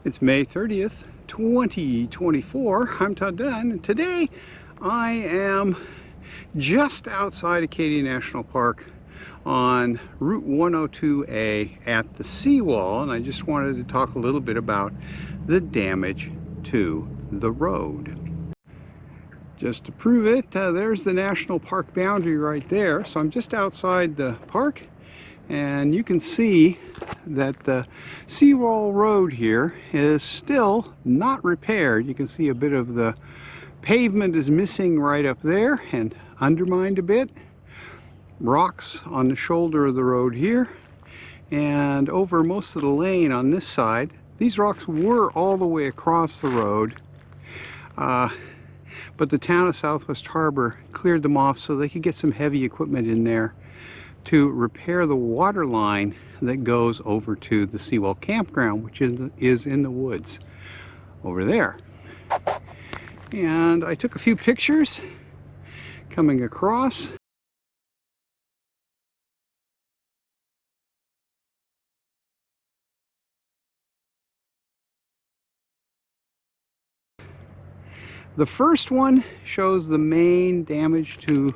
It's May 30th, 2024. I'm Todd Dunn, and today I am just outside Acadia National Park on Route 102A at the Seawall, and I just wanted to talk a little bit about the damage to the road. Just to prove it, there's the national park boundary right there. So I'm just outside the park, and you can see that the Seawall road here is still not repaired. You can see a bit of the pavement is missing right up there and undermined a bit. Rocks on the shoulder of the road here, and over most of the lane on this side. These rocks were all the way across the road, but the town of Southwest Harbor cleared them off so they could get some heavy equipment in there to repair the water line that goes over to the Seawall campground, which is in the woods over there. And I took a few pictures coming across. The first one shows the main damage to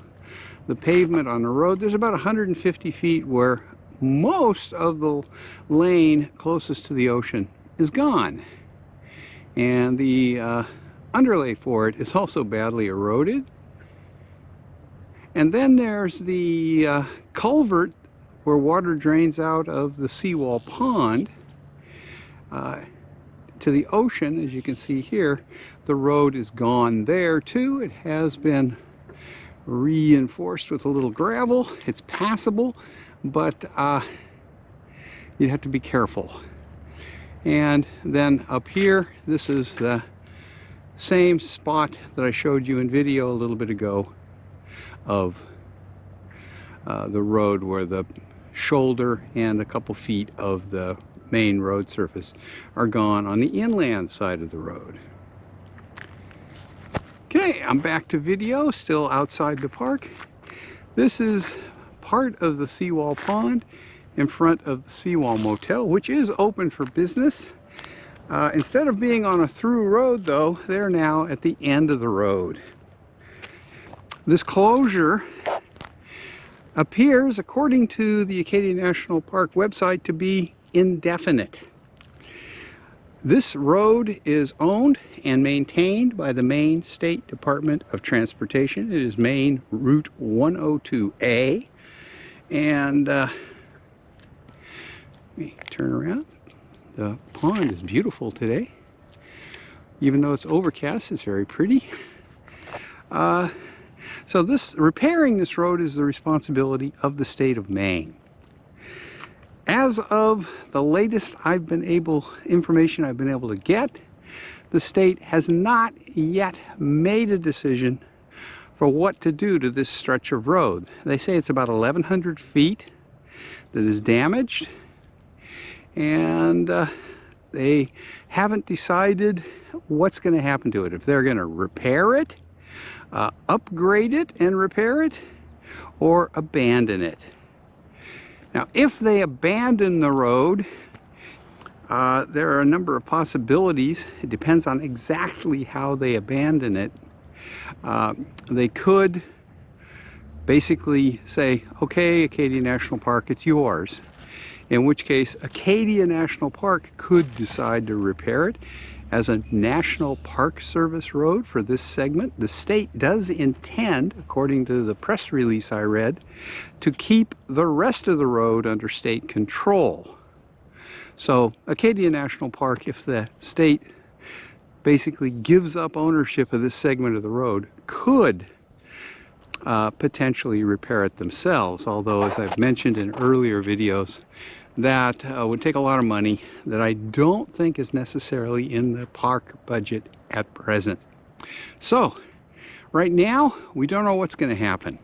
the pavement on the road. There's about 150 feet where most of the lane closest to the ocean is gone. And the underlay for it is also badly eroded. And then there's the culvert where water drains out of the Seawall pond to the ocean. As you can see here, the road is gone there too. It has been reinforced with a little gravel. It's passable, but you have to be careful. And then up here, this is the same spot that I showed you in video a little bit ago of the road where the shoulder and a couple feet of the main road surface are gone on the inland side of the road. Okay, I'm back to video, still outside the park. This is part of the Seawall pond in front of the Seawall Motel, which is open for business. Instead of being on a through road though, they're now at the end of the road. This closure appears, according to the Acadia National Park website, to be indefinite. This road is owned and maintained by the Maine State Department of Transportation. It is Maine Route 102A. And let me turn around. The pond is beautiful today. Even though it's overcast, it's very pretty. So repairing this road is the responsibility of the state of Maine. As of the latest information I've been able to get, the state has not yet made a decision for what to do to this stretch of road. They say it's about 1,100 feet that is damaged, and they haven't decided what's going to happen to it. If they're going to repair it, upgrade it and repair it, or abandon it. Now, if they abandon the road, there are a number of possibilities. It depends on exactly how they abandon it. They could basically say, okay, Acadia National Park, it's yours. In which case, Acadia National Park could decide to repair it as a National Park Service road for this segment. The state does intend, according to the press release I read, to keep the rest of the road under state control. So Acadia National Park, if the state basically gives up ownership of this segment of the road, could potentially repair it themselves. Although, as I've mentioned in earlier videos, that would take a lot of money that I don't think is necessarily in the park budget at present. So right now we don't know what's going to happen.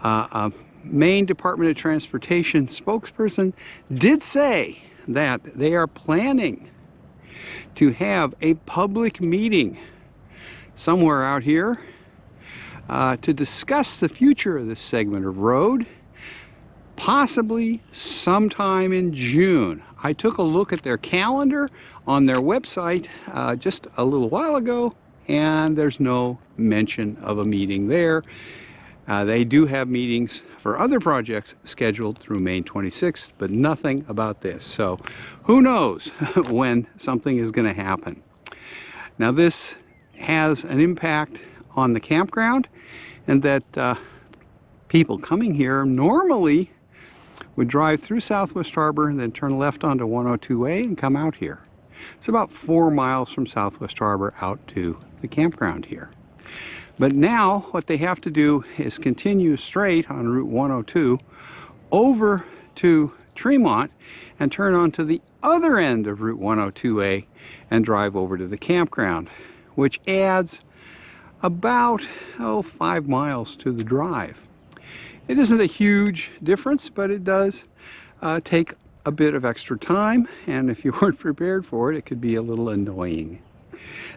A Maine Department of Transportation spokesperson did say that they are planning to have a public meeting somewhere out here to discuss the future of this segment of road. possibly sometime in June. I took a look at their calendar on their website just a little while ago, and there's no mention of a meeting there. They do have meetings for other projects scheduled through May 26th, but nothing about this. So who knows when something is going to happen. Now this has an impact on the campground, and that people coming here normally would drive through Southwest Harbor and then turn left onto 102A and come out here. It's about 4 miles from Southwest Harbor out to the campground here. But now what they have to do is continue straight on Route 102 over to Tremont and turn onto the other end of Route 102A and drive over to the campground, which adds about 5 miles to the drive. It isn't a huge difference, but it does take a bit of extra time, and if you weren't prepared for it, it could be a little annoying.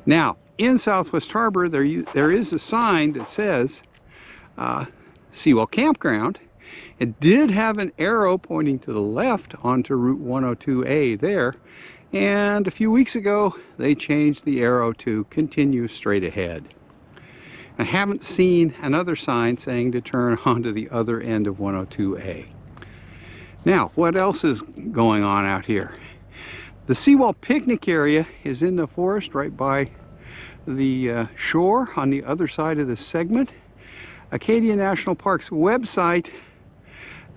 Now, in Southwest Harbor, there is a sign that says Seawall Campground. It did have an arrow pointing to the left onto Route 102A there, and a few weeks ago, they changed the arrow to continue straight ahead. I haven't seen another sign saying to turn onto the other end of 102A. Now, what else is going on out here? The Seawall picnic area is in the forest right by the shore on the other side of the segment. Acadia National Park's website,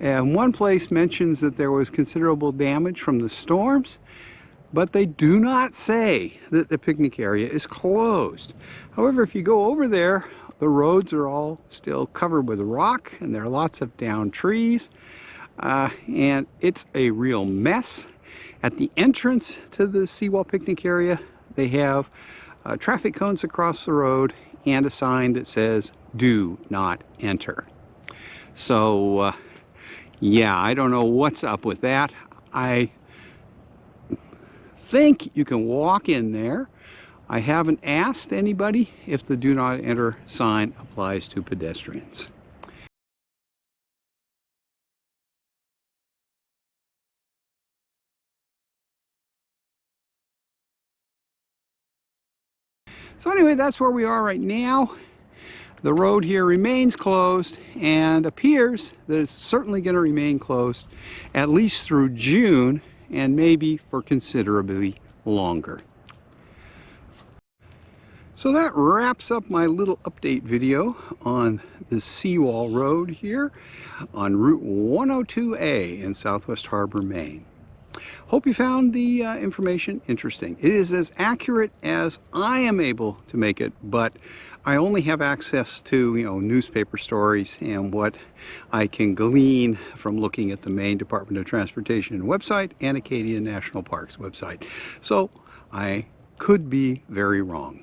and one place mentions that there was considerable damage from the storms, but they do not say that the picnic area is closed. However, if you go over there, the roads are all still covered with rock, and there are lots of downed trees, and it's a real mess. At the entrance to the Seawall picnic area, they have traffic cones across the road and a sign that says, "Do not enter." So, yeah, I don't know what's up with that. I think you can walk in there. I haven't asked anybody if the "Do not enter" sign applies to pedestrians. So anyway, that's where we are right now. The road here remains closed and appears that it's certainly going to remain closed at least through June, and maybe for considerably longer. So that wraps up my little update video on the Seawall Road here on Route 102A in Southwest Harbor, Maine. Hope you found the information interesting. It is as accurate as I am able to make it, but I only have access to, newspaper stories and what I can glean from looking at the Maine Department of Transportation website and Acadia National Park's website. So I could be very wrong.